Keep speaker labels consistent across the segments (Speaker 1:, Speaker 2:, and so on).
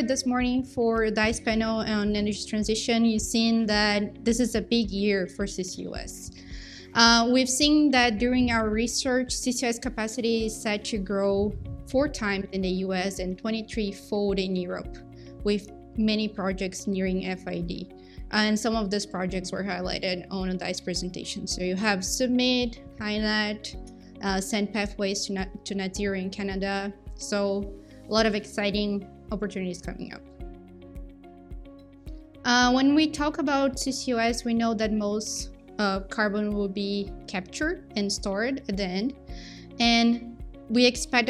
Speaker 1: this morning for DICE panel on energy transition, you've seen that this is a big year for CCUS. We've seen that during our research, CCUS capacity is set to grow 4 times in the US and 23-fold in Europe, with many projects nearing FID. And some of these projects were highlighted on a DICE presentation. So you have Submit, HyNet, Send Pathways to Net Zero in Canada. So a lot of exciting opportunities coming up. When we talk about CCUS, we know that most carbon will be captured and stored at the end. And we expect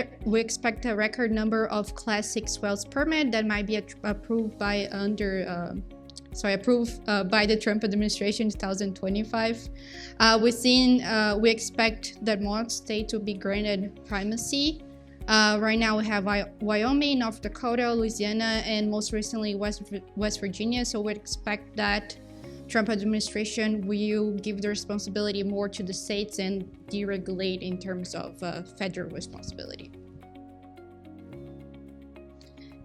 Speaker 1: a record number of Class 6 wells permit that might be approved by the Trump administration in 2025. We expect that more states will be granted primacy. Right now we have Wyoming, North Dakota, Louisiana, and most recently West Virginia. So we expect that Trump administration will give the responsibility more to the states and deregulate in terms of federal responsibility.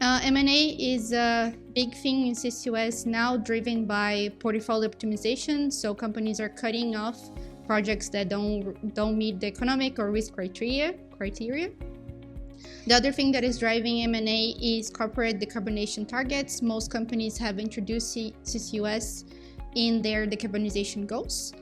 Speaker 1: M&A is a big thing in CCUS now, driven by portfolio optimization. So companies are cutting off projects that don't meet the economic or risk criteria. The other thing that is driving M&A is corporate decarbonization targets. Most companies have introduced CCUS in their decarbonization goals.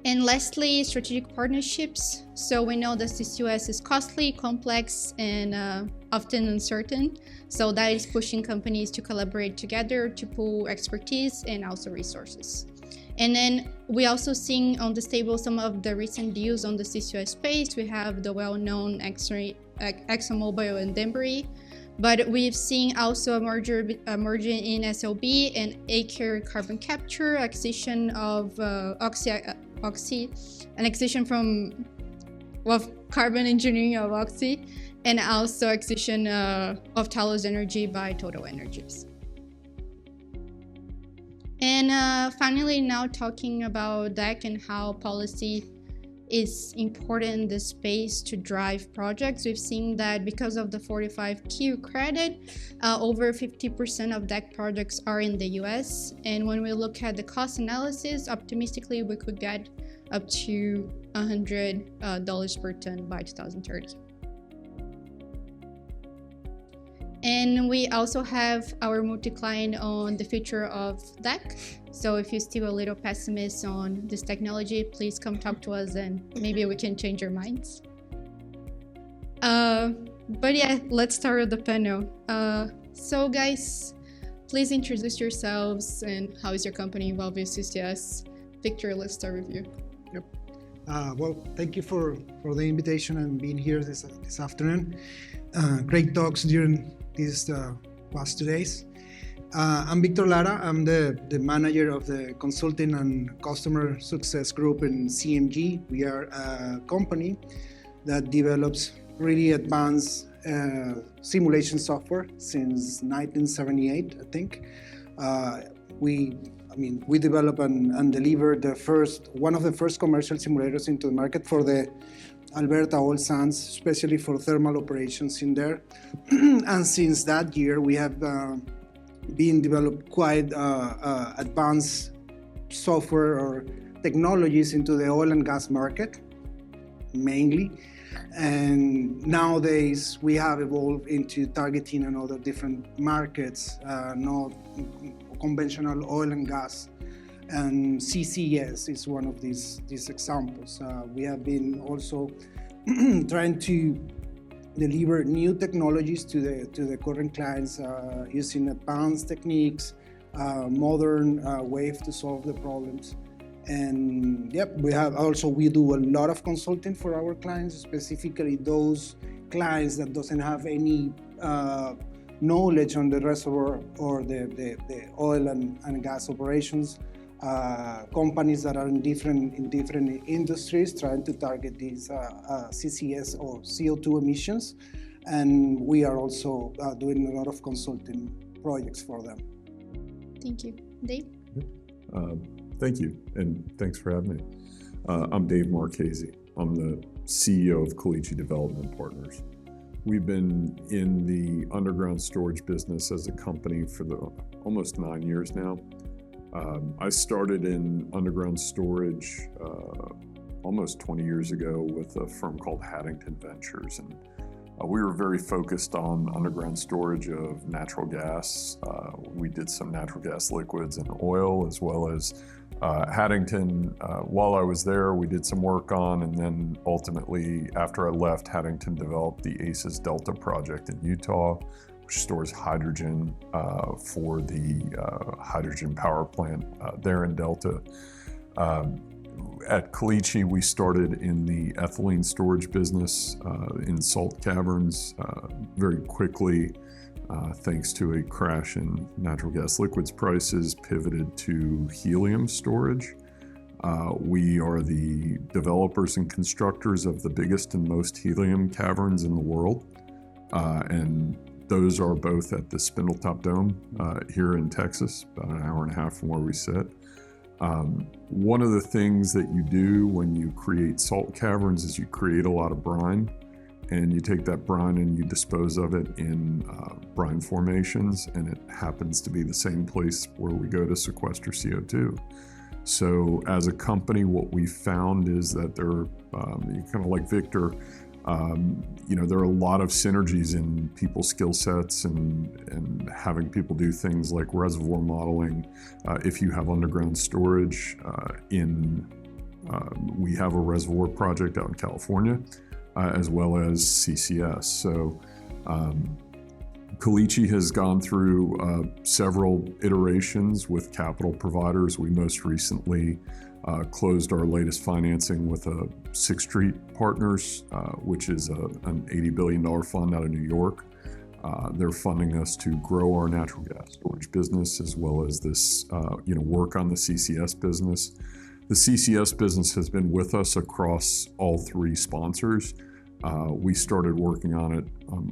Speaker 1: And lastly, strategic partnerships. So we know that CCUS is costly, complex, and often uncertain. So that is pushing companies to collaborate together to pool expertise and also resources. And then we also seeing on this table some of the recent deals on the CCUS space. We have the well-known ExxonMobil and Denbury, but we've seen also a merger in SLB and Aker carbon capture, acquisition of Oxy, an acquisition of carbon engineering of Oxy, and also acquisition of Talos Energy by Total Energies. And finally, now talking about DEC and how policy is important in this space to drive projects. We've seen that because of the 45Q credit, over 50% of DEC projects are in the US. And when we look at the cost analysis, optimistically, we could get up to $100 per ton by 2030. And we also have our multi-client on the future of DEC. So if you're still a little pessimist on this technology, please come talk to us and maybe we can change your minds. But yeah, let's start with the panel. So guys, please introduce yourselves and how is your company involved with CCUS? Victor, let's start with you.
Speaker 2: Yep. Well, thank you for the invitation and being here this afternoon. Great talks during these past 2 days. I'm Victor Lara. I'm the manager of the Consulting and Customer Success Group in CMG. We are a company that develops really advanced simulation software since 1978, I think. We develop and deliver one of the first commercial simulators into the market for the Alberta oil sands, especially for thermal operations in there. And since that year, we have been developed quite advanced software or technologies into the oil and gas market, mainly. And nowadays, we have evolved into targeting another different markets, not conventional oil and gas. And CCS is one of these examples. We have been also trying to deliver new technologies to the current clients using advanced techniques, modern ways to solve the problems. And yep, we do a lot of consulting for our clients, specifically those clients that doesn't have any knowledge on the reservoir or the oil and gas operations. Companies that are in different industries trying to target these CCS or CO2 emissions, and we are also doing a lot of consulting projects for them.
Speaker 1: Thank you. Dave?
Speaker 3: Thank you, and thanks for having me. I'm Dave Marchese. I'm the CEO of Caliche Development Partners. we've been in the underground storage business as a company for almost 9 years now. I started in underground storage almost 20 years ago with a firm called Haddington Ventures, and we were very focused on underground storage of natural gas. We did some natural gas liquids and oil, as well as Haddington. While I was there, we did some work on, and then ultimately, after I left, Haddington developed the ACES Delta project in Utah, which stores hydrogen for the hydrogen power plant there in Delta. At Caliche, we started in the ethylene storage business in salt caverns. Very quickly, thanks to a crash in natural gas liquids prices, pivoted to helium storage. We are the developers and constructors of the biggest and most helium caverns in the world. And those are both at the Spindletop Dome here in Texas, about an hour and a half from where we sit. One of the things that you do when you create salt caverns is you create a lot of brine, and you take that brine and you dispose of it in brine formations, and it happens to be the same place where we go to sequester CO2. So as a company, what we found is that there, kind of like Victor, there are a lot of synergies in people's skill sets and having people do things like reservoir modeling. If you have underground storage we have a reservoir project out in California, as well as CCS. So Caliche has gone through several iterations with capital providers. We most recently closed our latest financing with Sixth Street Partners, which is an $80 billion fund out of New York. They're funding us to grow our natural gas storage business, as well as this, work on the CCS business. The CCS business has been with us across all three sponsors. We started working on it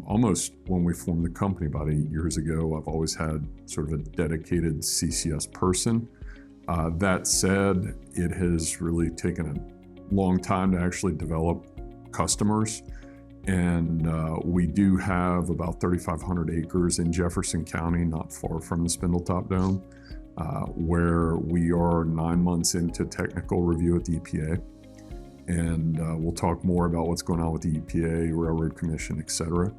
Speaker 3: almost when we formed the company about 8 years ago. I've always had sort of a dedicated CCS person. That said, it has really taken a long time to actually develop customers. And we do have about 3,500 acres in Jefferson County, not far from the Spindletop Dome, where we are 9 months into technical review at the EPA. And we'll talk more about what's going on with the EPA, Railroad Commission, et cetera.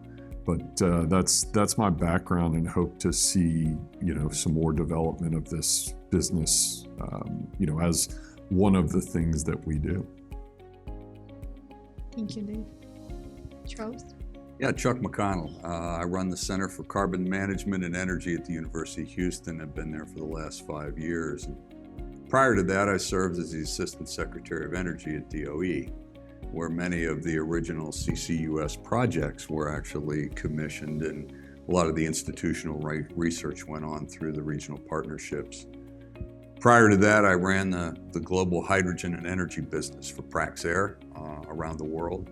Speaker 3: But that's my background, and hope to see, some more development of this business, as one of the things that we do.
Speaker 1: Thank you, Dave. Charles?
Speaker 4: Yeah, Chuck McConnell. I run the Center for Carbon Management and Energy at the University of Houston. I've been there for the last 5 years. And prior to that, I served as the Assistant Secretary of Energy at DOE, where many of the original CCUS projects were actually commissioned, and a lot of the institutional research went on through the regional partnerships. Prior to that, I ran the global hydrogen and energy business for Praxair around the world.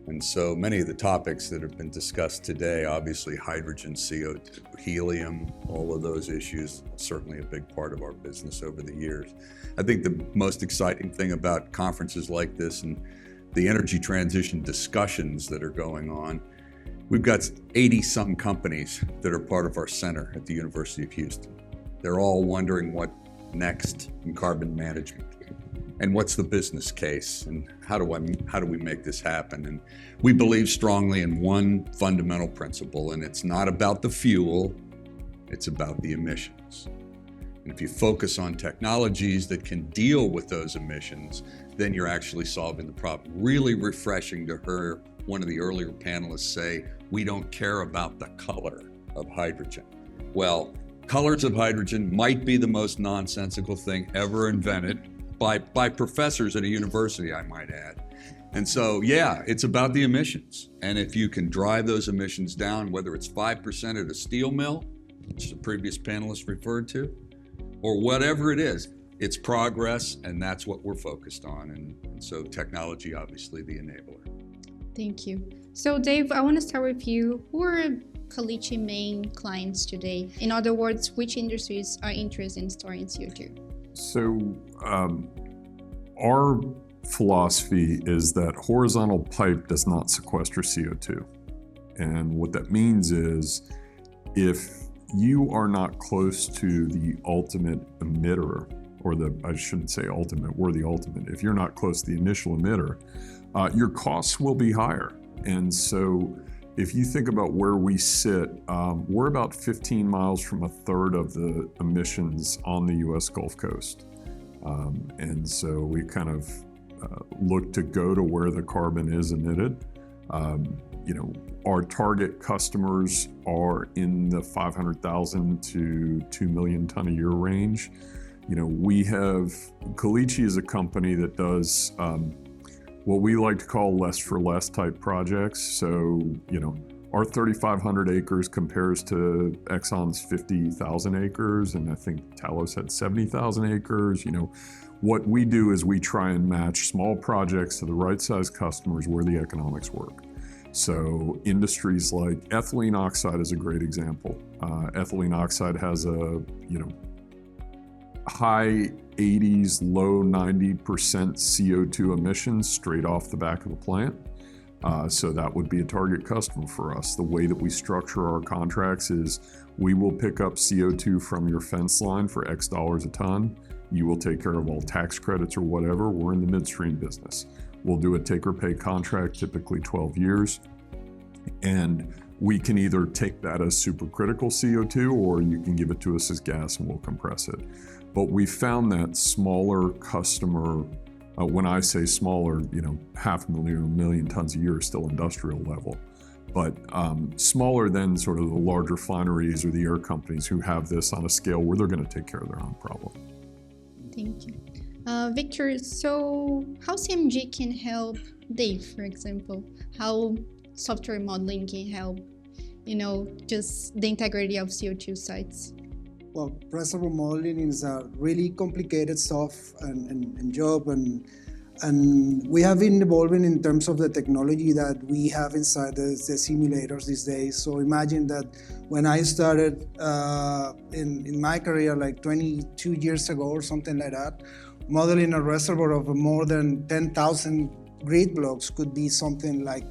Speaker 4: And so many of the topics that have been discussed today, obviously hydrogen, CO2, helium, all of those issues, certainly a big part of our business over the years. I think the most exciting thing about conferences like this and the energy transition discussions that are going on, we've got 80-some companies that are part of our center at the University of Houston. They're all wondering what next in carbon management, and what's the business case, and how do we make this happen? And we believe strongly in one fundamental principle, and it's not about the fuel, it's about the emissions. And if you focus on technologies that can deal with those emissions, then you're actually solving the problem. Really refreshing to hear one of the earlier panelists say, we don't care about the color of hydrogen. Well, colors of hydrogen might be the most nonsensical thing ever invented by professors at a university, I might add. And so, yeah, it's about the emissions. And if you can drive those emissions down, whether it's 5% at a steel mill, which the previous panelist referred to, or whatever it is, it's progress, and that's what we're focused on. And so technology, obviously, the enabler.
Speaker 1: Thank you. So Dave, I want to start with you. Who are Caliche main clients today? In other words, which industries are interested in storing CO2?
Speaker 3: So our philosophy is that horizontal pipe does not sequester CO2. And what that means is if you are not close to the ultimate emitter, or I shouldn't say ultimate, we're the ultimate. If you're not close to the initial emitter, your costs will be higher. And so if you think about where we sit, we're about 15 miles from a third of the emissions on the US Gulf Coast. And so we kind of look to go to where the carbon is emitted. Our target customers are in the 500,000 to 2 million ton a year range. We have, Caliche is a company that does what we like to call less for less type projects. So, our 3,500 acres compares to Exxon's 50,000 acres, and I think Talos had 70,000 acres. What we do is we try and match small projects to the right size customers where the economics work. So industries like ethylene oxide is a great example. Ethylene oxide has a, high 80s, low 90% CO2 emissions straight off the back of the plant. So that would be a target customer for us. The way that we structure our contracts is we will pick up CO2 from your fence line for X dollars a ton. You will take care of all tax credits or whatever. We're in the midstream business. We'll do a take or pay contract, typically 12 years. And we can either take that as supercritical CO2 or you can give it to us as gas and we'll compress it. But we found that smaller customer, when I say smaller, 500,000 or 1 million tons a year is still industrial level. But smaller than sort of the large refineries or the air companies who have this on a scale where they're going to take care of their own problem.
Speaker 1: Thank you. Victor, so how CMG can help Dave, for example? How software modeling can help, just the integrity of CO2 sites?
Speaker 2: Well, reservoir modeling is a really complicated stuff and job, and we have been evolving in terms of the technology that we have inside the simulators these days. So imagine that when I started in my career, like 22 years ago or something like that, modeling a reservoir of more than 10,000 grid blocks could be something like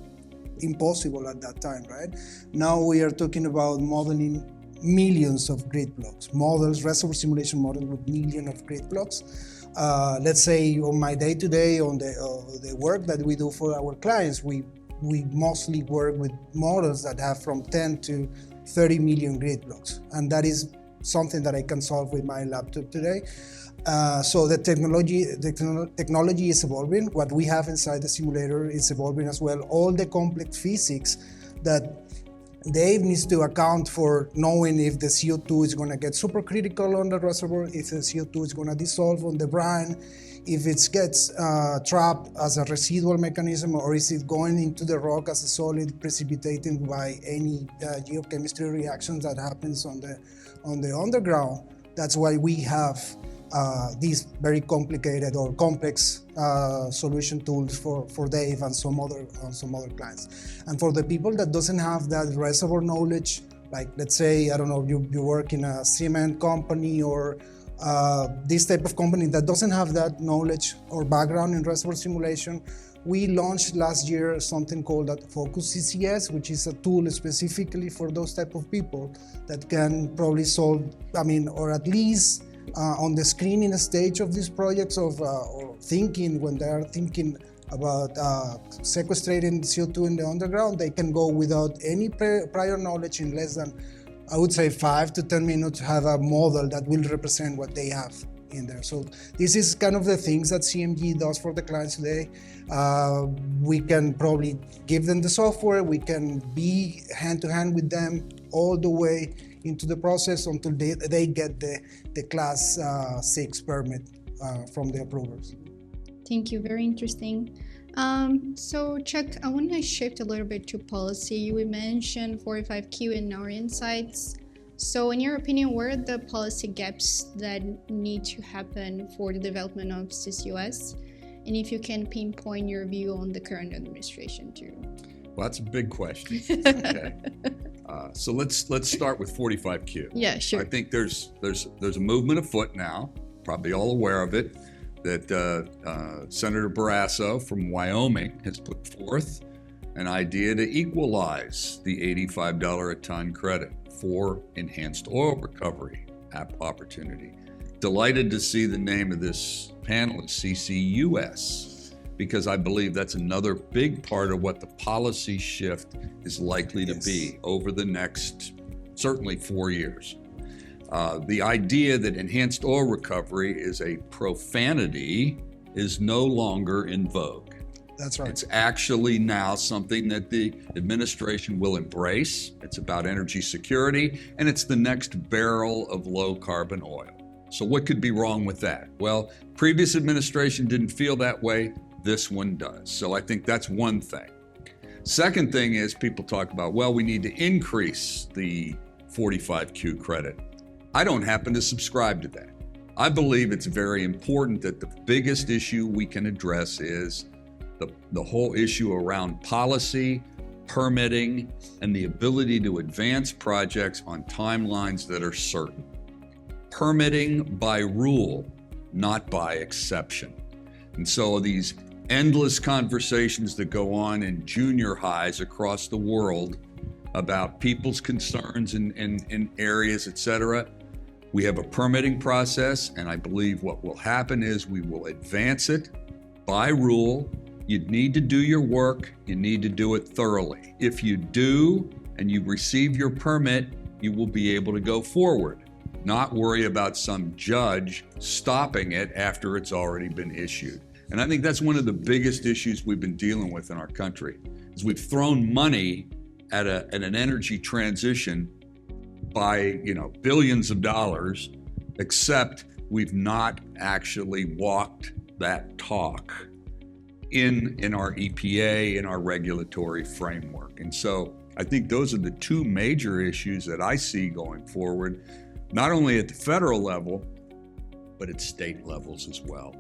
Speaker 2: impossible at that time, right? Now we are talking about modeling millions of grid blocks, reservoir simulation models with millions of grid blocks. Let's say on my day-to-day, on the work that we do for our clients, we mostly work with models that have from 10 to 30 million grid blocks. And that is something that I can solve with my laptop today. So the technology is evolving. What we have inside the simulator is evolving as well. All the complex physics that Dave needs to account for, knowing if the CO2 is going to get supercritical on the reservoir, if the CO2 is going to dissolve on the brine, if it gets trapped as a residual mechanism, or is it going into the rock as a solid precipitating by any geochemistry reactions that happens on the underground. That's why we have these very complicated or complex solution tools for Dave and some other clients. And for the people that doesn't have that reservoir knowledge, like let's say, I don't know, you work in a cement company or this type of company that doesn't have that knowledge or background in reservoir simulation, we launched last year something called Focus CCUS, which is a tool specifically for those type of people that can probably solve, or at least on the screening stage of these projects or thinking, when they are thinking about sequestrating CO2 in the underground, they can go without any prior knowledge in less than, I would say, 5 to 10 minutes, have a model that will represent what they have in there. So this is kind of the things that CMG does for the clients today. We can probably give them the software, we can be hand-to-hand with them all the way into the process until they get the class 6 permit from the approvers.
Speaker 1: Thank you, very interesting. So Chuck, I want to shift a little bit to policy. We mentioned 45Q in our insights. So in your opinion, what are the policy gaps that need to happen for the development of CCUS? And if you can pinpoint your view on the current administration too.
Speaker 4: Well, that's a big question. Okay. So let's start with 45Q.
Speaker 1: Yeah, sure.
Speaker 4: I think there's a movement afoot now, probably all aware of it, that Senator Barrasso from Wyoming has put forth an idea to equalize the $85 a ton credit for enhanced oil recovery opportunity. Delighted to see the name of this panel is CCUS, because I believe that's another big part of what the policy shift is likely to be over the next, certainly 4 years. The idea that enhanced oil recovery is a profanity is no longer in vogue.
Speaker 2: That's right.
Speaker 4: It's actually now something that the administration will embrace. It's about energy security, and it's the next barrel of low carbon oil. So what could be wrong with that? Well, previous administration didn't feel that way. This one does. So I think that's one thing. Second thing is people talk about, well, we need to increase the 45Q credit. I don't happen to subscribe to that. I believe it's very important that the biggest issue we can address is the whole issue around policy, permitting, and the ability to advance projects on timelines that are certain. Permitting by rule, not by exception. And so these endless conversations that go on in junior highs across the world about people's concerns in areas, et cetera. We have a permitting process, and I believe what will happen is we will advance it by rule. You need to do your work. You need to do it thoroughly. If you do and you receive your permit, you will be able to go forward, not worry about some judge stopping it after it's already been issued. And I think that's one of the biggest issues we've been dealing with in our country, is we've thrown money at an energy transition by billions of dollars, except we've not actually walked that talk in our EPA, in our regulatory framework. And so I think those are the two major issues that I see going forward, not only at the federal level, but at state levels as well.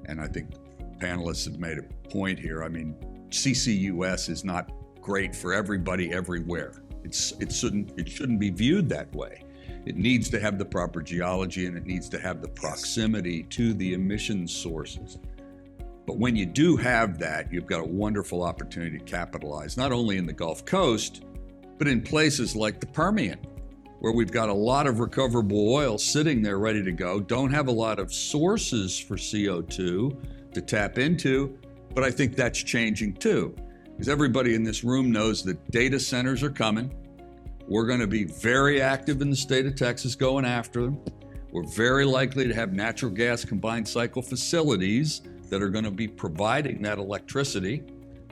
Speaker 4: And I think panelists have made a point here. I mean, CCUS is not great for everybody everywhere. It shouldn't be viewed that way. It needs to have the proper geology, and it needs to have the proximity to the emission sources. But when you do have that, you've got a wonderful opportunity to capitalize, not only in the Gulf Coast, but in places like the Permian, where we've got a lot of recoverable oil sitting there ready to go, don't have a lot of sources for CO2 to tap into, but I think that's changing too. Because everybody in this room knows that data centers are coming. We're going to be very active in the state of Texas going after them. We're very likely to have natural gas combined cycle facilities that are going to be providing that electricity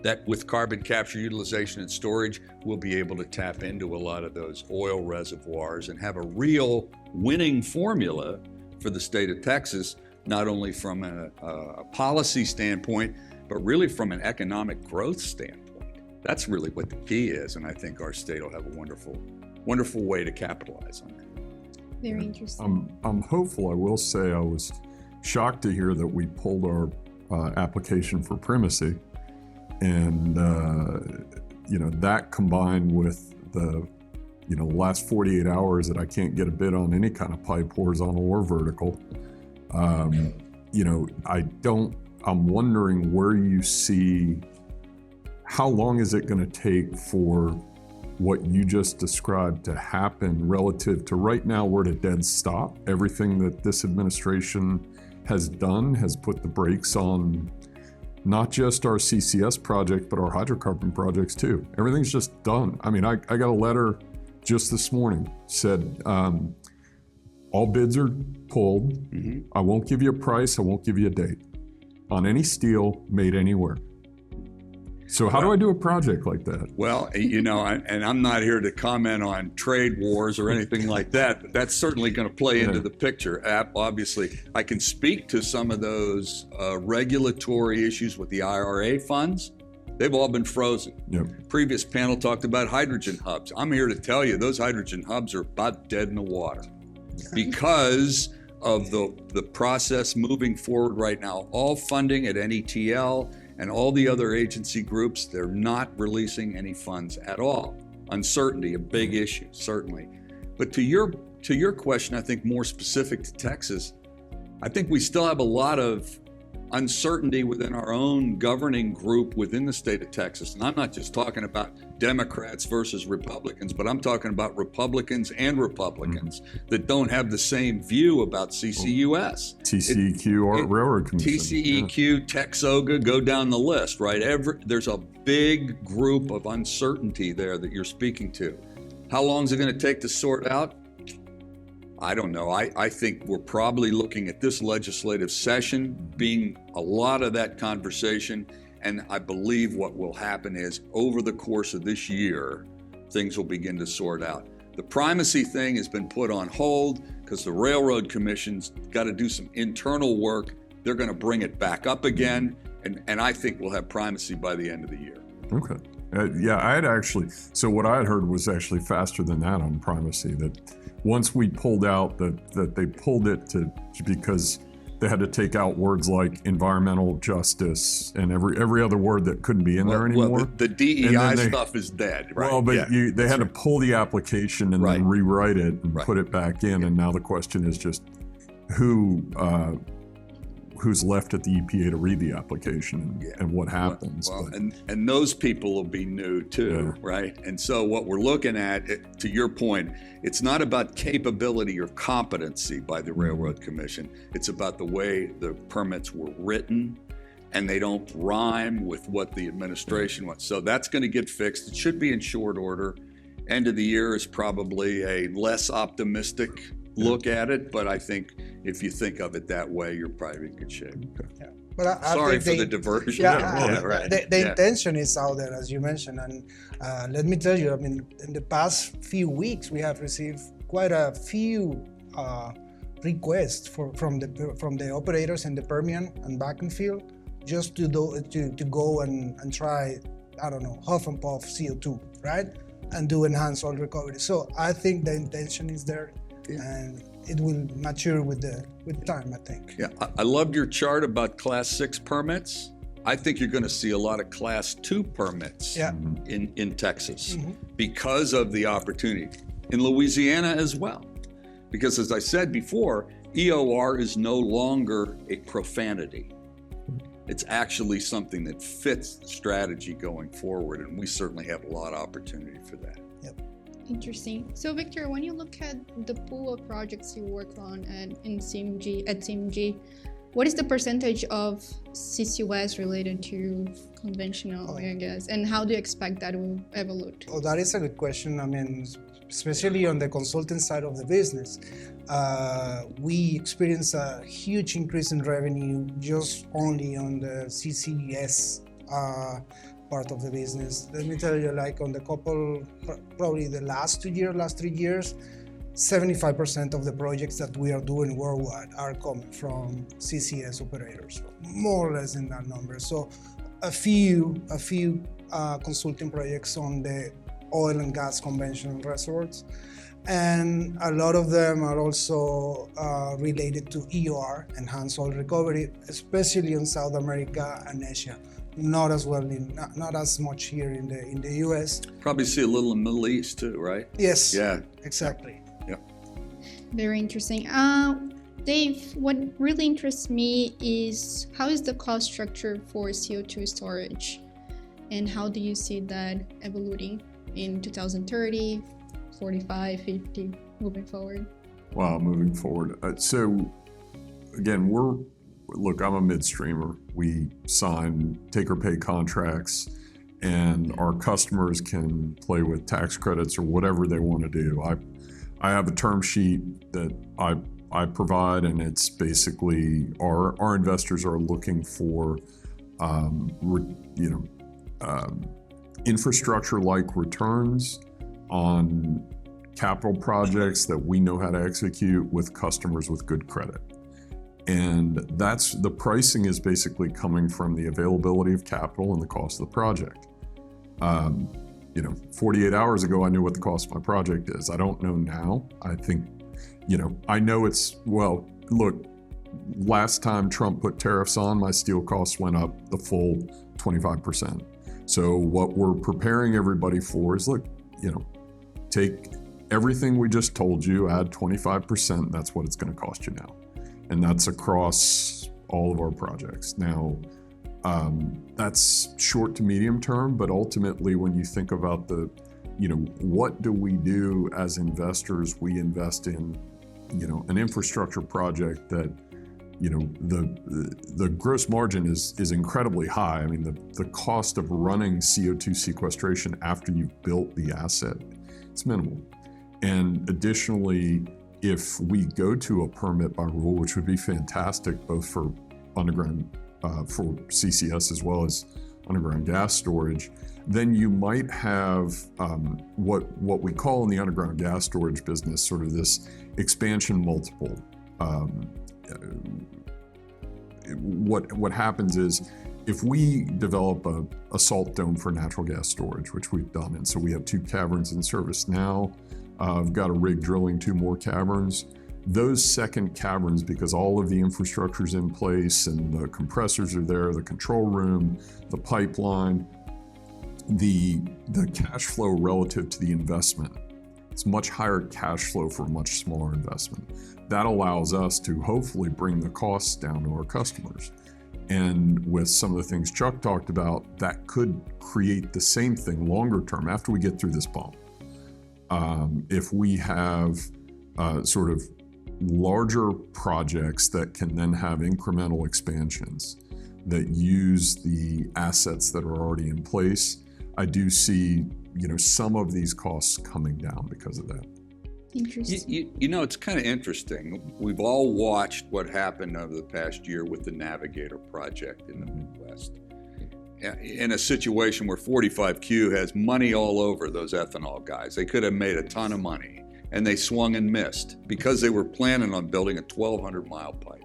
Speaker 4: that with carbon capture, utilization, and storage, we'll be able to tap into a lot of those oil reservoirs and have a real winning formula for the state of Texas, not only from a policy standpoint, but really from an economic growth standpoint. That's really what the key is, and I think our state will have a wonderful way to capitalize on that.
Speaker 1: Very interesting.
Speaker 3: I'm hopeful. I will say I was shocked to hear that we pulled our application for primacy, and that combined with the last 48 hours that I can't get a bid on any kind of pipe, horizontal or vertical. I'm wondering where you see, how long is it going to take for what you just described to happen relative to right now we're at a dead stop. Everything that this administration has done has put the brakes on not just our CCS project, but our hydrocarbon projects too. Everything's just done. I mean, I got a letter just this morning, said all bids are pulled. Mm-hmm. I won't give you a price, I won't give you a date on any steel made anywhere. So how do I do a project like that?
Speaker 4: Well, and I'm not here to comment on trade wars or anything like that, but that's certainly going to play into the picture. Obviously, I can speak to some of those regulatory issues with the IRA funds. They've all been frozen. Yep. Previous panel talked about hydrogen hubs. I'm here to tell you those hydrogen hubs are about dead in the water because of the process moving forward right now. All funding at NETL and all the other agency groups, they're not releasing any funds at all. Uncertainty, a big issue, certainly. But to your question, I think more specific to Texas, I think we still have a lot of uncertainty within our own governing group within the state of Texas. And I'm not just talking about Democrats versus Republicans, but I'm talking about Republicans and Republicans that don't have the same view about CCUS.
Speaker 3: TCEQ or Railroad Commission.
Speaker 4: TCEQ, TexOGA, go down the list, right? There's a big group of uncertainty there that you're speaking to. How long is it going to take to sort out? I don't know. I think we're probably looking at this legislative session being a lot of that conversation. And I believe what will happen is over the course of this year, things will begin to sort out. The primacy thing has been put on hold because the Railroad Commission's got to do some internal work. They're going to bring it back up again. And I think we'll have primacy by the end of the year.
Speaker 3: Okay. So what I had heard was actually faster than that on primacy, that once we pulled out that they pulled it because they had to take out words like environmental justice and every other word that couldn't be in there anymore.
Speaker 4: Well, the DEI stuff is dead, right?
Speaker 3: Well, but they had to pull the application and then rewrite it and put it back in. And now the question is just who's left at the EPA to read the application and what happens.
Speaker 4: And those people will be new too, right? And so what we're looking at, to your point, it's not about capability or competency by the Railroad Commission. It's about the way the permits were written, and they don't rhyme with what the administration wants. So that's going to get fixed. It should be in short order. End of the year is probably a less optimistic look at it, but I think if you think of it that way, you're probably in good shape.
Speaker 2: Yeah. But I
Speaker 4: Sorry
Speaker 2: think
Speaker 4: for the diversion.
Speaker 2: The intention is out there, as you mentioned, and let me tell you, I mean, in the past few weeks, we have received quite a few requests from the operators in the Permian and Bakken field just to go and try, I don't know, huff and puff CO2, right, and do enhanced oil recovery. So I think the intention is there. And it will mature with time, I think. Yeah,
Speaker 4: I loved your chart about Class 6 permits. I think you're going to see a lot of Class 2 permits in Texas because of the opportunity. In Louisiana as well. Because as I said before, EOR is no longer a profanity. It's actually something that fits the strategy going forward, and we certainly have a lot of opportunity for that.
Speaker 1: Interesting. So Victor, when you look at the pool of projects you work on at CMG, what is the percentage of CCUS related to conventional oil and gas, and how do you expect that will evolve?
Speaker 2: Oh, that is a good question. I mean, especially on the consulting side of the business, we experienced a huge increase in revenue just only on the CCUS part of the business. Let me tell you, like on the couple, probably the last 3 years, 75% of the projects that we are doing worldwide are coming from CCS operators, more or less in that number. So a few consulting projects on the oil and gas conventional resorts, and a lot of them are also related to EOR, enhanced oil recovery, especially in South America and Asia. Not as much here in the US.
Speaker 4: Probably see a little in the Middle East too, right?
Speaker 2: Yes. Yeah. Exactly.
Speaker 4: Yeah.
Speaker 1: Very interesting. Dave, what really interests me is how is the cost structure for CO2 storage, and how do you see that evolving in 2030, 45, 50, moving forward?
Speaker 3: Wow, moving forward. So again, I'm a midstreamer. We sign take-or-pay contracts, and our customers can play with tax credits or whatever they want to do. I have a term sheet that I provide, and it's basically our investors are looking for infrastructure-like returns on capital projects that we know how to execute with customers with good credit. And that's the pricing is basically coming from the availability of capital and the cost of the project. 48 hours ago, I knew what the cost of my project is. I don't know now. I think, I know look, last time Trump put tariffs on, my steel costs went up the full 25%. So what we're preparing everybody for is, take everything we just told you, add 25%, that's what it's going to cost you now. And that's across all of our projects. Now, that's short to medium term, but ultimately when you think about what do we do as investors? We invest in, an infrastructure project that, the gross margin is incredibly high. I mean, the cost of running CO2 sequestration after you've built the asset, it's minimal. And additionally, if we go to a permit by rule, which would be fantastic both for underground, for CCS as well as underground gas storage, then you might have what we call in the underground gas storage business sort of this expansion multiple. What happens is if we develop a salt dome for natural gas storage, which we've done, and so we have 2 caverns in service now, I've got a rig drilling 2 more caverns. Those second caverns, because all of the infrastructure's in place and the compressors are there, the control room, the pipeline, the cash flow relative to the investment, it's much higher cash flow for a much smaller investment. That allows us to hopefully bring the costs down to our customers. And with some of the things Chuck talked about, that could create the same thing longer term after we get through this bump. If we have sort of larger projects that can then have incremental expansions that use the assets that are already in place, I do see, some of these costs coming down because of that.
Speaker 1: Interesting.
Speaker 4: It's kind of interesting. We've all watched what happened over the past year with the Navigator project in the Midwest. In a situation where 45Q has money all over those ethanol guys. They could have made a ton of money, and they swung and missed because they were planning on building a 1,200-mile pipe.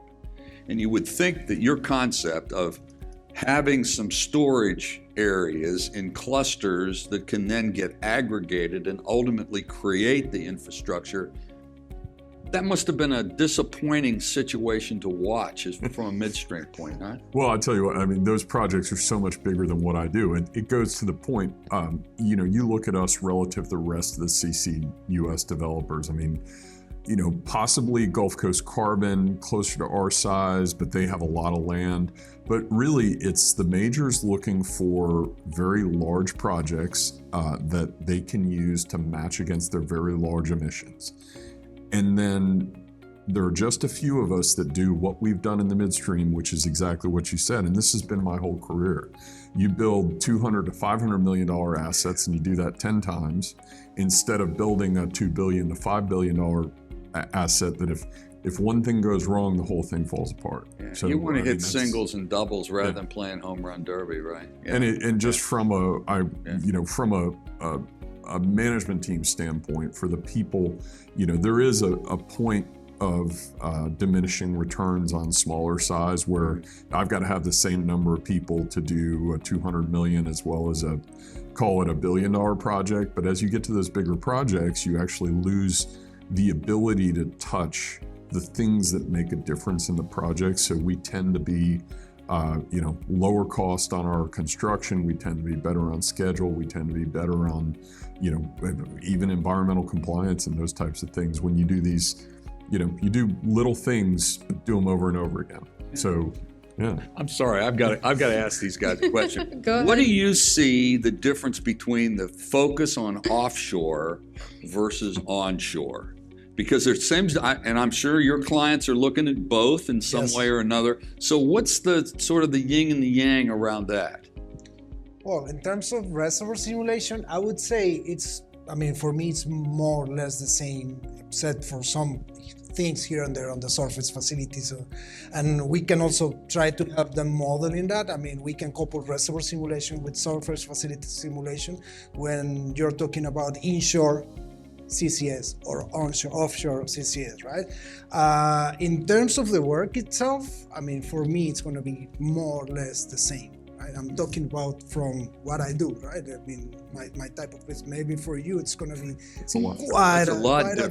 Speaker 4: And you would think that your concept of having some storage areas in clusters that can then get aggregated and ultimately create the infrastructure, that must have been a disappointing situation to watch from a midstream point, huh?
Speaker 3: Well, I tell you what, I mean, those projects are so much bigger than what I do. And it goes to the point, you look at us relative to the rest of the CCUS developers. I mean, possibly Gulf Coast Carbon, closer to our size, but they have a lot of land. But really, it's the majors looking for very large projects that they can use to match against their very large emissions. And then there are just a few of us that do what we've done in the midstream, which is exactly what you said. And this has been my whole career. You build $200 to $500 million assets, and you do that 10 times, instead of building a $2 billion to $5 billion asset that if one thing goes wrong, the whole thing falls apart.
Speaker 4: Yeah, so you want to hit singles and doubles rather than playing home run derby, right? Yeah.
Speaker 3: And just from a management team standpoint, for the people, there is a point of diminishing returns on smaller size where I've got to have the same number of people to do a 200 million as well as call it $1 billion project. But as you get to those bigger projects, you actually lose the ability to touch the things that make a difference in the project. So we tend to be lower cost on our construction. We tend to be better on schedule. We tend to be better on, even environmental compliance and those types of things. When you do these, you do little things, do them over and over again. So, yeah.
Speaker 4: I'm sorry, I've got to ask these guys a question.
Speaker 1: Go ahead.
Speaker 4: What do you see the difference between the focus on offshore versus onshore? Because there seems, and I'm sure your clients are looking at both in some way or another. So what's the sort of the yin and the yang around that?
Speaker 2: Well, in terms of reservoir simulation, I would say for me, it's more or less the same, except for some things here and there on the surface facilities. And we can also try to help them modeling that. We can couple reservoir simulation with surface facility simulation when you're talking about inshore CCS or offshore CCS, right? In terms of the work itself, for me, it's going to be more or less the same. Right? I'm talking about from what I do, right? My type of business. Maybe for you, it's going to be quite a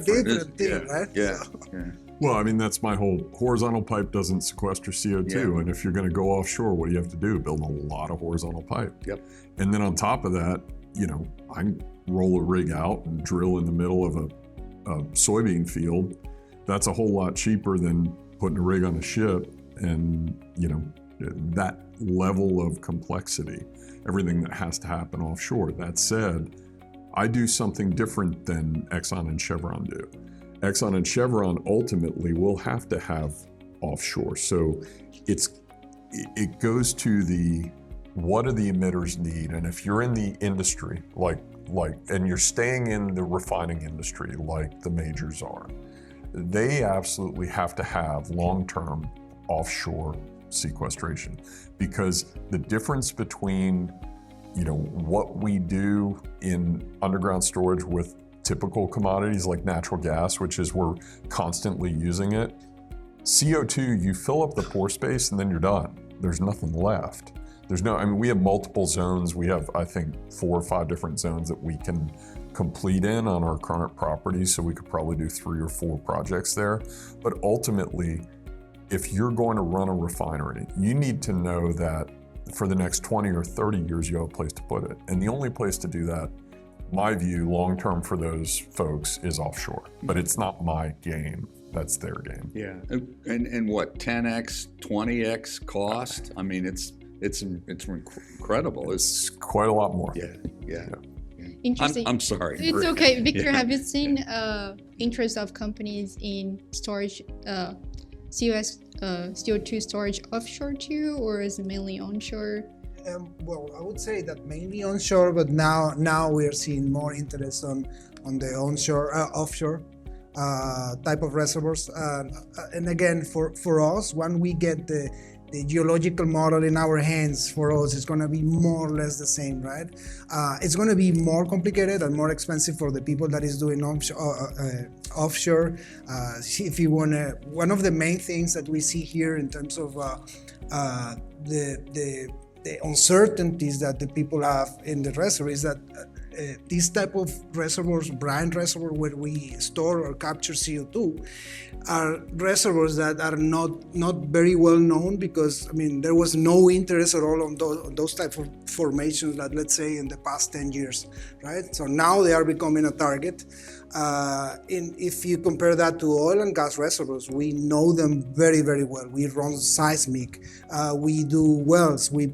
Speaker 2: different thing, right?
Speaker 4: Yeah.
Speaker 2: So.
Speaker 4: Yeah.
Speaker 3: Well, that's my whole horizontal pipe doesn't sequester CO2.
Speaker 4: Yeah.
Speaker 3: And if you're going to go offshore, what do you have to do? Build a lot of horizontal pipe.
Speaker 4: Yep.
Speaker 3: And then on top of that, I can roll a rig out and drill in the middle of a soybean field. That's a whole lot cheaper than putting a rig on a ship and that level of complexity, everything that has to happen offshore. That said, I do something different than Exxon and Chevron do. Exxon and Chevron ultimately will have to have offshore. So it goes to the, what do the emitters need? And if you're in the industry, and you're staying in the refining industry like the majors are, they absolutely have to have long-term offshore sequestration, because the difference between what we do in underground storage with typical commodities like natural gas, which is we're constantly using it, CO2, you fill up the pore space and then you're done. There's nothing left. We have multiple zones. We have, I think, 4 or 5 different zones that we can complete in on our current properties, so we could probably do 3 or 4 projects there. But ultimately, if you're going to run a refinery, you need to know that for the next 20 or 30 years, you have a place to put it. And the only place to do that, my view, long-term for those folks, is offshore. But it's not my game. That's their game.
Speaker 4: Yeah. And what, 10x, 20x cost? I mean, it's incredible.
Speaker 3: It's quite a lot more.
Speaker 4: Yeah.
Speaker 1: Interesting.
Speaker 4: I'm sorry.
Speaker 1: It's okay. Victor, have you seen interest of companies in storage, CCUS, CO2 storage offshore too, or is it mainly onshore?
Speaker 2: Well, I would say that mainly onshore, but now we are seeing more interest on the onshore, offshore type of reservoirs. And again, for us, when we get the geological model in our hands, for us, it's going to be more or less the same, right? It's going to be more complicated and more expensive for the people that is doing offshore. If you want to, one of the main things that we see here in terms of the uncertainties that the people have in the reservoir is that these type of reservoirs, brine reservoir, where we store or capture CO2, are reservoirs that are not very well known, because there was no interest at all on those type of formations that, let's say, in the past 10 years, right? So now they are becoming a target. If you compare that to oil and gas reservoirs, we know them very, very well. We run seismic, we do wells, we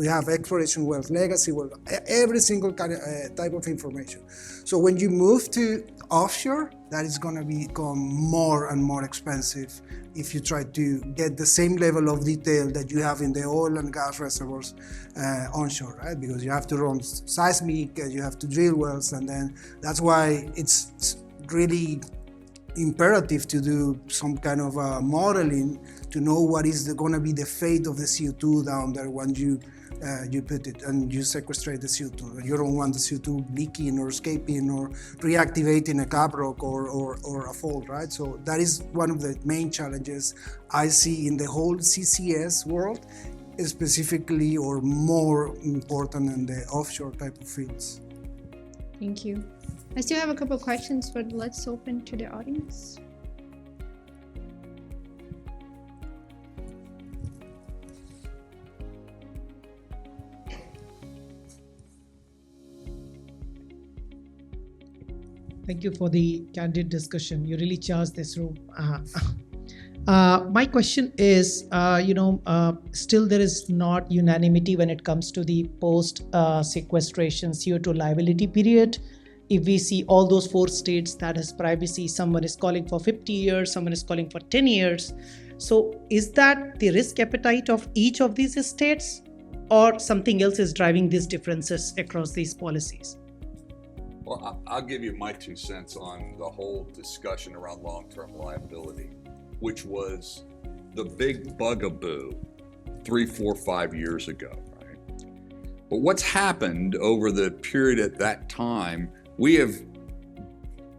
Speaker 2: have exploration wells, legacy wells, every single kind of type of information. So when you move to offshore, that is going to become more and more expensive if you try to get the same level of detail that you have in the oil and gas reservoirs onshore, right? Because you have to run seismic, you have to drill wells, and then that's why it's really imperative to do some kind of modeling to know what is going to be the fate of the CO2 down there when you put it and you sequestrate the CO2. You don't want the CO2 leaking or escaping or reactivating a cap rock or a fault, right? So that is one of the main challenges I see in the whole CCS world, specifically or more important in the offshore type of fields.
Speaker 1: Thank you. I still have a couple of questions, but let's open to the audience.
Speaker 5: Thank you for the candid discussion. You really charged this room. My question is, still there is not unanimity when it comes to the post-sequestration CO2 liability period. If we see all those 4 states that has primacy, someone is calling for 50 years, someone is calling for 10 years. So is that the risk appetite of each of these states, or something else is driving these differences across these policies?
Speaker 4: Well, I'll give you my 2 cents on the whole discussion around long-term liability, which was the big bugaboo 3, 4, 5 years ago, right? But what's happened over the period at that time, we have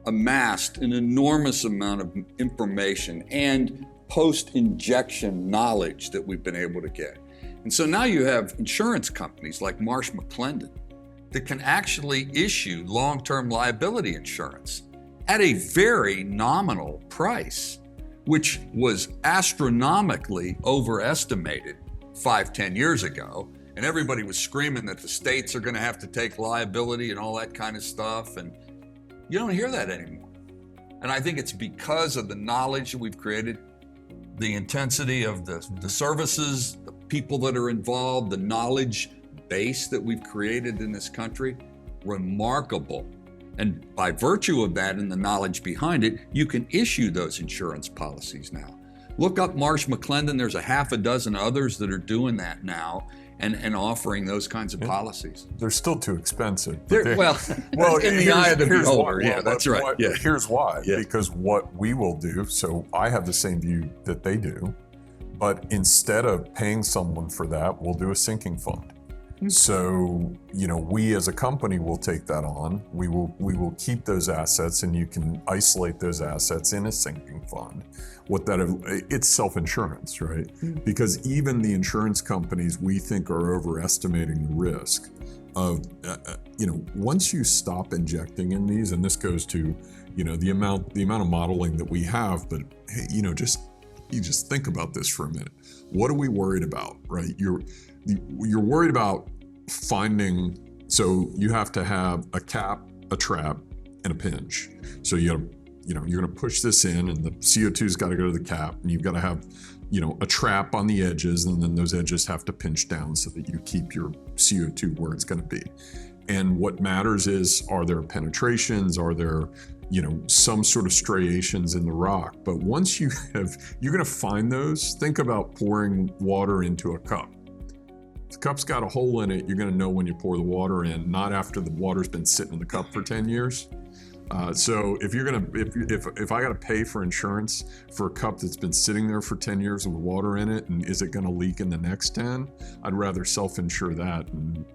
Speaker 4: amassed an enormous amount of information and post-injection knowledge that we've been able to get. And so now you have insurance companies like Marsh McClendon that can actually issue long-term liability insurance at a very nominal price, which was astronomically overestimated 5-10 years ago. And everybody was screaming that the states are going to have to take liability and all that kind of stuff. And you don't hear that anymore. And I think it's because of the knowledge that we've created, the intensity of the services, the people that are involved, the knowledge base that we've created in this country, remarkable. And by virtue of that and the knowledge behind it, you can issue those insurance policies now. Look up Marsh McClendon. There's a half a dozen others that are doing that now and offering those kinds of policies.
Speaker 3: They're still too expensive.
Speaker 4: Well, in the eye of the beholder. Yeah, that's right. Yeah.
Speaker 3: Here's why.
Speaker 4: Yeah.
Speaker 3: Because what we will do, so I have the same view that they do, but instead of paying someone for that, we'll do a sinking fund. So, we as a company will take that on. We will keep those assets, and you can isolate those assets in a sinking fund. It's self-insurance, right? Because even the insurance companies, we think, are overestimating the risk of, once you stop injecting in these, and this goes to, the amount of modeling that we have, but hey, you just think about this for a minute. What are we worried about, right? You're worried about finding, so you have to have a cap, a trap, and a pinch. So you're going to push this in, and the CO2's got to go to the cap, and you've got to have, a trap on the edges, and then those edges have to pinch down so that you keep your CO2 where it's going to be. And what matters is, are there penetrations? Are there, some sort of striations in the rock? But once you're going to find those, think about pouring water into a cup. If the cup's got a hole in it, you're going to know when you pour the water in, not after the water's been sitting in the cup for 10 years. So if I got to pay for insurance for a cup that's been sitting there for 10 years with water in it, and is it going to leak in the next 10? I'd rather self-insure that, and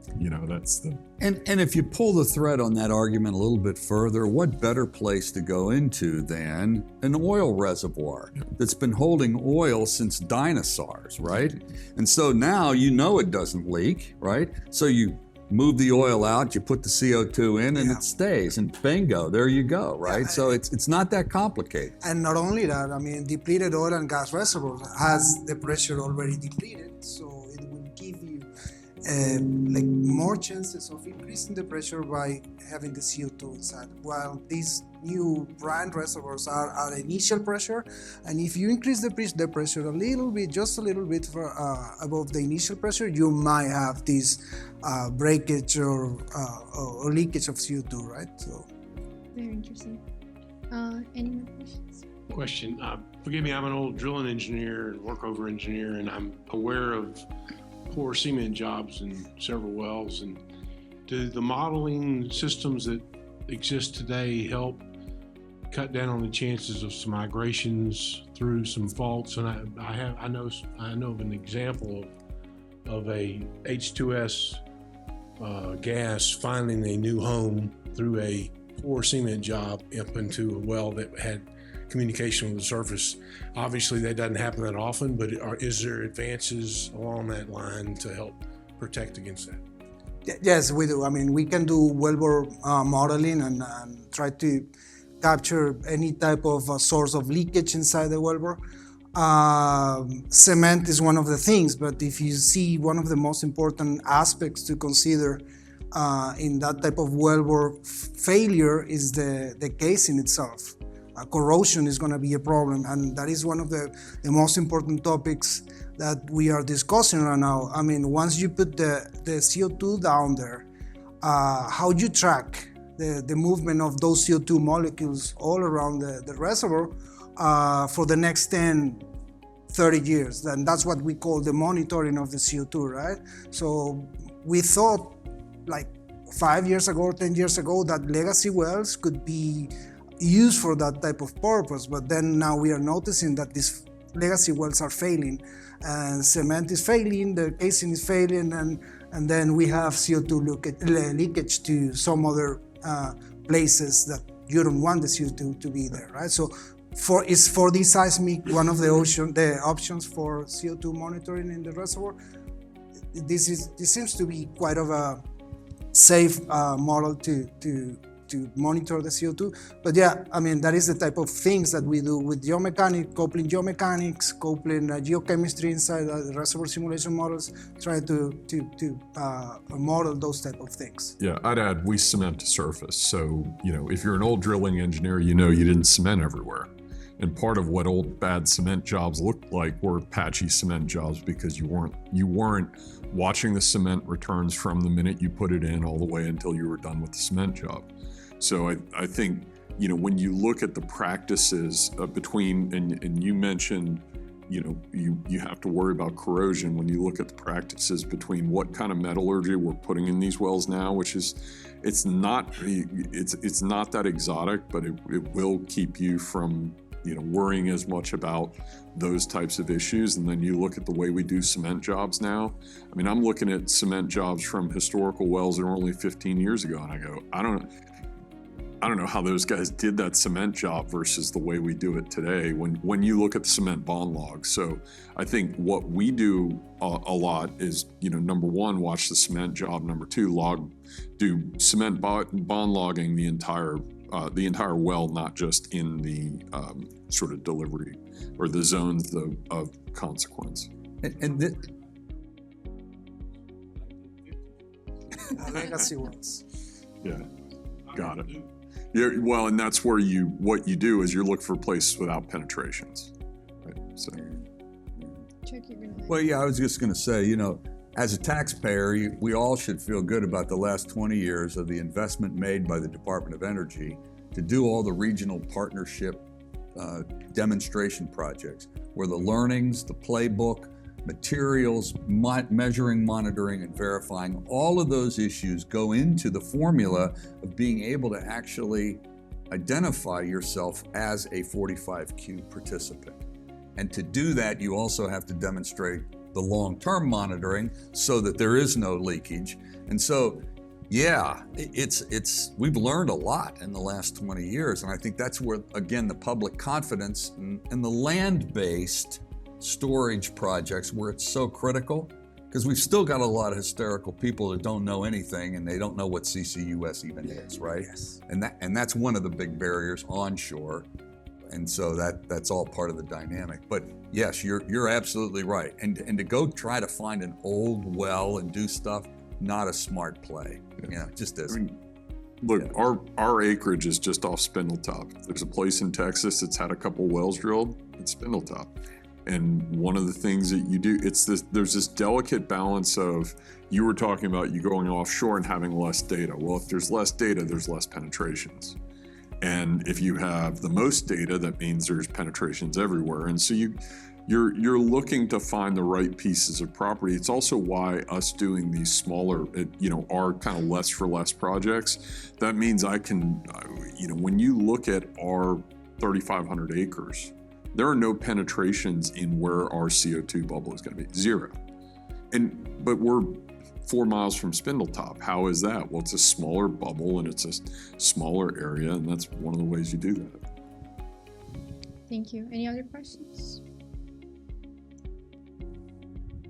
Speaker 3: that's the.
Speaker 4: And if you pull the thread on that argument a little bit further, what better place to go into than an oil reservoir that's been holding oil since dinosaurs, right? And so now it doesn't leak, right? So you move the oil out, you put the CO2 in, and it stays, and bingo, there you go, right? So it's not that complicated.
Speaker 2: And not only that, depleted oil and gas reservoirs has the pressure already depleted, so it will give you more chances of increasing the pressure by having the CO2 inside. While these new brine reservoirs are at initial pressure, and if you increase the pressure a little bit, just a little bit above the initial pressure, you might have this breakage or leakage of CO2, right? So
Speaker 1: very interesting. Any more questions?
Speaker 6: Question. Forgive me, I'm an old drilling engineer and workover engineer, and I'm aware of poor cement jobs in several wells. And do the modeling systems that exist today help cut down on the chances of some migrations through some faults? And I know of an example of a H2S gas finding a new home through a poor cement job up into a well that had communication with the surface. Obviously, that doesn't happen that often, but is there advances along that line to help protect against that?
Speaker 2: Yes, we do. We can do wellbore modeling and try to capture any type of source of leakage inside the wellbore. Cement is one of the things, but if you see, one of the most important aspects to consider in that type of wellbore failure is the casing itself. Corrosion is going to be a problem, and that is one of the most important topics that we are discussing right now. Once you put the CO2 down there, how do you track the movement of those CO2 molecules all around the reservoir for the next 10, 30 years? And that's what we call the monitoring of the CO2, right? So we thought 5 years ago, 10 years ago, that legacy wells could be used for that type of purpose, but then now we are noticing that these legacy wells are failing, and cement is failing, the casing is failing, and then we have CO2 leakage to some other places that you don't want the CO2 to be there, right? So for the seismic, one of the options for CO2 monitoring in the reservoir, this seems to be quite of a safe model to monitor the CO2. But that is the type of things that we do with geomechanics, coupling geochemistry inside the reservoir simulation models, try to model those type of things.
Speaker 3: Yeah, I'd add, we cement to surface. So, if you're an old drilling engineer, you didn't cement everywhere. And part of what old bad cement jobs looked like were patchy cement jobs because you weren't watching the cement returns from the minute you put it in all the way until you were done with the cement job. So I think, when you look at the practices between, and you mentioned, you have to worry about corrosion when you look at the practices between what kind of metallurgy we're putting in these wells now, which is, it's not that exotic, but it will keep you from worrying as much about those types of issues. And then you look at the way we do cement jobs now. I mean, I'm looking at cement jobs from historical wells that were only 15 years ago, and I go, I don't know how those guys did that cement job versus the way we do it today when you look at the cement bond logs. So I think what we do a lot is, number one, watch the cement job. Number two, do cement bond logging the entire well, not just in the sort of delivery or the zones of consequence.
Speaker 2: Legacy wells.
Speaker 3: Yeah, got it. Yeah, well, and that's where what you do is you look for places without penetrations, right? So.
Speaker 4: Well, yeah, I was just going to say, as a taxpayer, we all should feel good about the last 20 years of the investment made by the Department of Energy to do all the regional partnership demonstration projects, where the learnings, the playbook, materials, measuring, monitoring, and verifying, all of those issues go into the formula of being able to actually identify yourself as a 45Q participant. And to do that, you also have to demonstrate the long-term monitoring so that there is no leakage. And so, yeah, we've learned a lot in the last 20 years. And I think that's where, again, the public confidence in the land-based storage projects where it's so critical, because we've still got a lot of hysterical people that don't know anything and they don't know what CCUS even is, right?
Speaker 2: Yes.
Speaker 4: And that's one of the big barriers onshore. And so that's all part of the dynamic. But yes, you're absolutely right. And to go try to find an old well and do stuff, not a smart play. Just isn't.
Speaker 3: I mean, look, our acreage is just off Spindletop. There's a place in Texas that's had a couple wells drilled. It's Spindletop. And one of the things that you do, there's this delicate balance of, you were talking about you going offshore and having less data. Well, if there's less data, there's less penetrations. And if you have the most data, that means there's penetrations everywhere. And so you're looking to find the right pieces of property. It's also why us doing these smaller, our kind of less for less projects, that means I can, when you look at our 3,500 acres, there are no penetrations in where our CO2 bubble is going to be, zero. But we're 4 miles from Spindletop. How is that? Well, it's a smaller bubble and it's a smaller area, and that's one of the ways you do that.
Speaker 1: Thank you. Any other questions?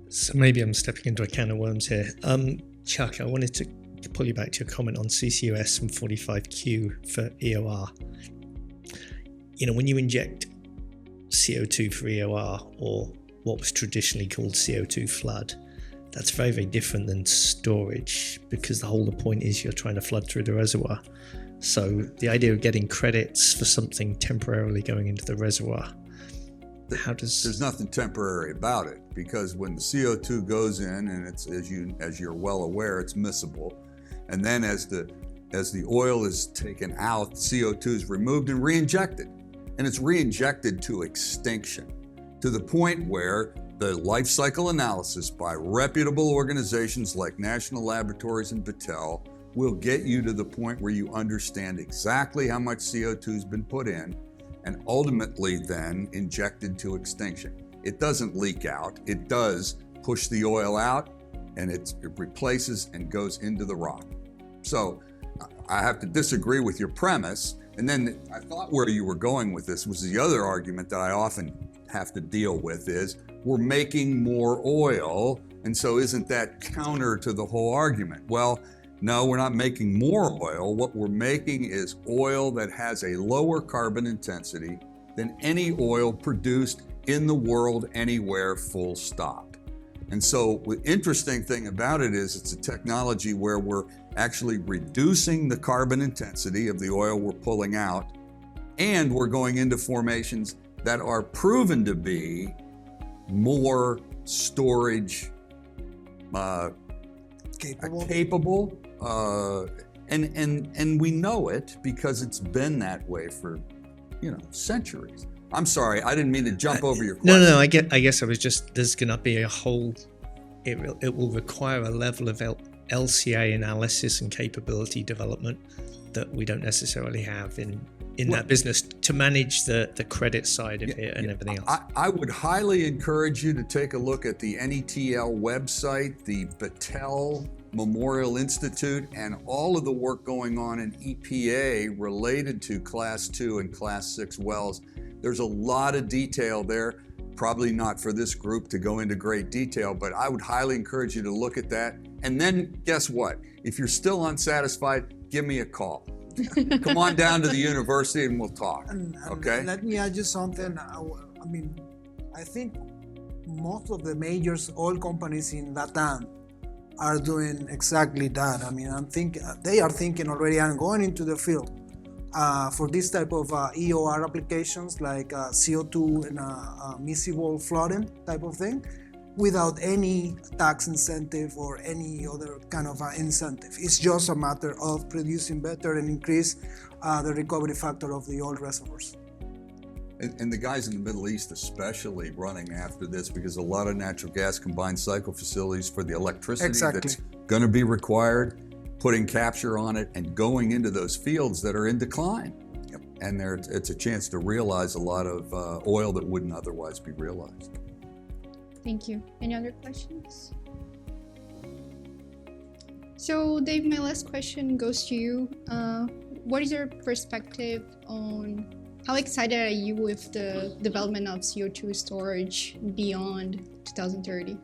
Speaker 7: So maybe I'm stepping into a can of worms here. Chuck, I wanted to pull you back to your comment on CCUS and 45Q for EOR. When you inject CO2 for EOR, or what was traditionally called CO2 flood, that's very, very different than storage, because the whole point is you're trying to flood through the reservoir. So the idea of getting credits for something temporarily going into the reservoir, there's
Speaker 4: nothing temporary about it, because when the CO2 goes in, and it's, as you're well aware, it's miscible, and then as the oil is taken out, CO2 is removed and re-injected. And it's re-injected to extinction, to the point where the life cycle analysis by reputable organizations like National Laboratories and Battelle will get you to the point where you understand exactly how much CO2 has been put in and ultimately then injected to extinction. It doesn't leak out. It does push the oil out, and it replaces and goes into the rock. So I have to disagree with your premise. And then I thought where you were going with this was the other argument that I often have to deal with is, we're making more oil, and so isn't that counter to the whole argument? Well, no, we're not making more oil. What we're making is oil that has a lower carbon intensity than any oil produced in the world anywhere, full stop. And so the interesting thing about it is it's a technology where we're actually reducing the carbon intensity of the oil we're pulling out, and we're going into formations that are proven to be more storage capable, and we know it because it's been that way for centuries. I'm sorry, I didn't mean to jump over your question.
Speaker 7: No. I guess I was just, there's going to be a whole. It will require a level of LCA analysis and capability development that we don't necessarily have in that business to manage the credit side of it and everything else.
Speaker 4: I would highly encourage you to take a look at the NETL website, the Battelle Memorial Institute, and all of the work going on in EPA related to Class 2 and Class 6 wells. There's a lot of detail there. Probably not for this group to go into great detail, but I would highly encourage you to look at that. And then guess what? If you're still unsatisfied, give me a call. Come on down to the university and we'll talk. Okay?
Speaker 2: Let me add you something. I think most of the major oil companies in Latam are doing exactly that. They are thinking already and going into the field for this type of EOR applications like CO2 and miscible flooding type of thing, without any tax incentive or any other kind of incentive. It's just a matter of producing better and increase the recovery factor of the oil reservoirs.
Speaker 4: And the guys in the Middle East especially running after this, because a lot of natural gas combined cycle facilities for the electricity that's going to be required, putting capture on it and going into those fields that are in decline. Yep. And it's a chance to realize a lot of oil that wouldn't otherwise be realized.
Speaker 1: Thank you. Any other questions? So Dave, my last question goes to you. What is your perspective on how excited are you with the development of CO2 storage beyond 2030?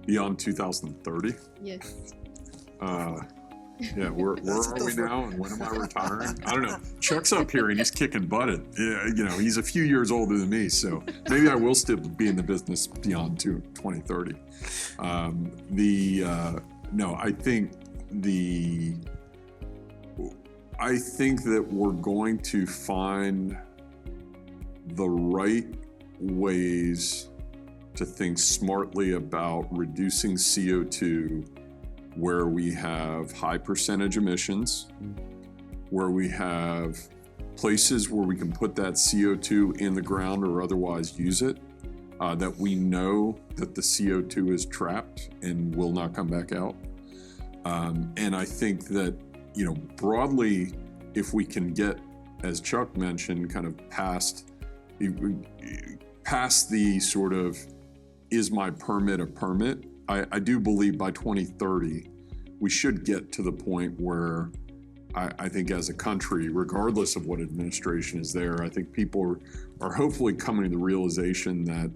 Speaker 3: Beyond 2030?
Speaker 1: Yes.
Speaker 3: Yeah, where are we now, and when am I retiring? I don't know. Chuck's up here and he's kicking butt. He's a few years older than me, so maybe I will still be in the business beyond 2030. I think that we're going to find the right ways to think smartly about reducing CO2 where we have high percentage emissions, where we have places where we can put that CO2 in the ground or otherwise use it, that we know that the CO2 is trapped and will not come back out. And I think that, broadly, if we can get, as Chuck mentioned, kind of past the sort of, is my permit a permit? I do believe by 2030, we should get to the point where I think as a country, regardless of what administration is there, I think people are hopefully coming to the realization that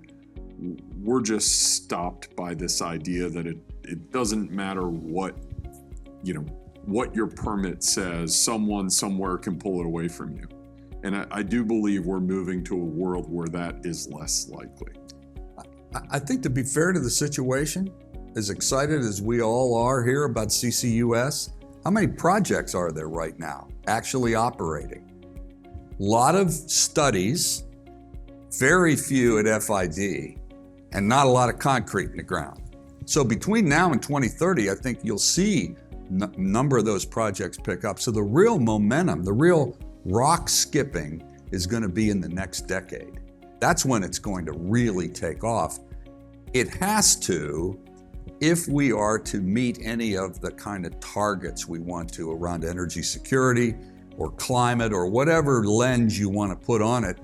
Speaker 3: we're just stopped by this idea that it doesn't matter what your permit says, someone somewhere can pull it away from you. And I do believe we're moving to a world where that is less likely.
Speaker 4: I think, to be fair to the situation, as excited as we all are here about CCUS, how many projects are there right now actually operating? A lot of studies, very few at FID, and not a lot of concrete in the ground. So between now and 2030, I think you'll see a number of those projects pick up. So the real momentum, the real rock skipping is going to be in the next decade. That's when it's going to really take off. It has to, if we are to meet any of the kind of targets we want to around energy security or climate or whatever lens you want to put on it.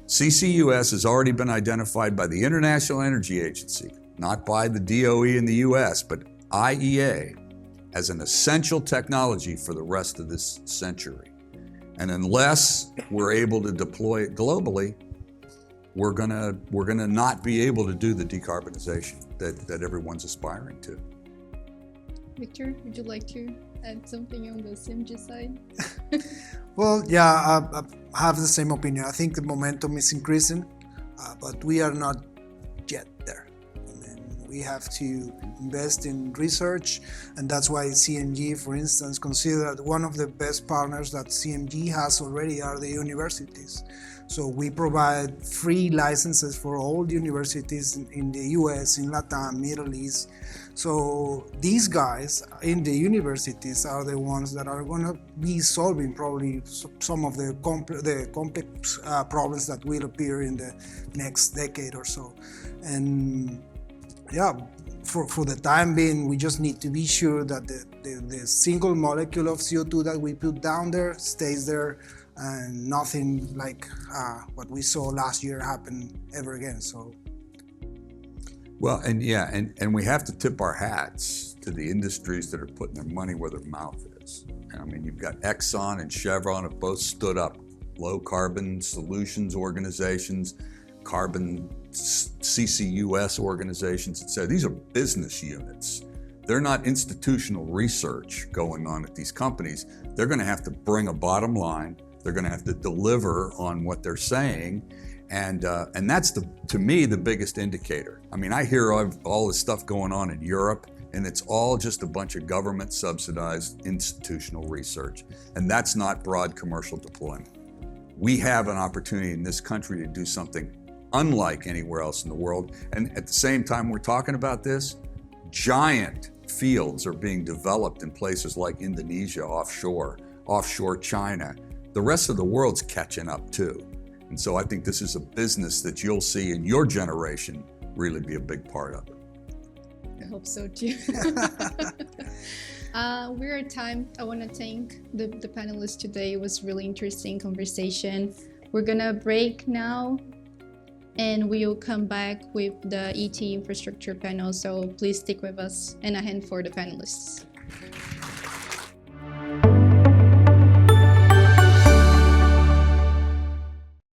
Speaker 4: CCUS has already been identified by the International Energy Agency, not by the DOE in the US, but IEA, as an essential technology for the rest of this century. And unless we're able to deploy it globally, we're gonna not be able to do the decarbonization that everyone's aspiring to.
Speaker 1: Victor, would you like to add something on the SIMG side?
Speaker 2: Well, yeah, I have the same opinion. I think the momentum is increasing, but we are not yet there. We have to invest in research, and that's why CMG, for instance, consider that one of the best partners that CMG has already are the universities. So we provide free licenses for all the universities in the US, in Latam, Middle East. So these guys in the universities are the ones that are going to be solving probably some of the complex problems that will appear in the next decade or so. And yeah, for the time being, we just need to be sure that the single molecule of CO2 that we put down there stays there, and nothing like what we saw last year happen ever again. So.
Speaker 4: Well, and we have to tip our hats to the industries that are putting their money where their mouth is. I mean, you've got Exxon and Chevron have both stood up low carbon solutions organizations, carbon CCUS organizations, etc. These are business units. They're not institutional research going on at these companies. They're going to have to bring a bottom line. They're going to have to deliver on what they're saying. And that's, to me, the biggest indicator. I mean, I hear all this stuff going on in Europe, and it's all just a bunch of government-subsidized institutional research. And that's not broad commercial deployment. We have an opportunity in this country to do something unlike anywhere else in the world. And at the same time we're talking about this, giant fields are being developed in places like Indonesia, offshore China. The rest of the world's catching up too. And so I think this is a business that you'll see in your generation really be a big part of it.
Speaker 1: I hope so too. We're at time. I want to thank the panelists today. It was really interesting conversation. We're gonna break now, and we'll come back with the ET infrastructure panel. So please stick with us, and a hand for the panelists.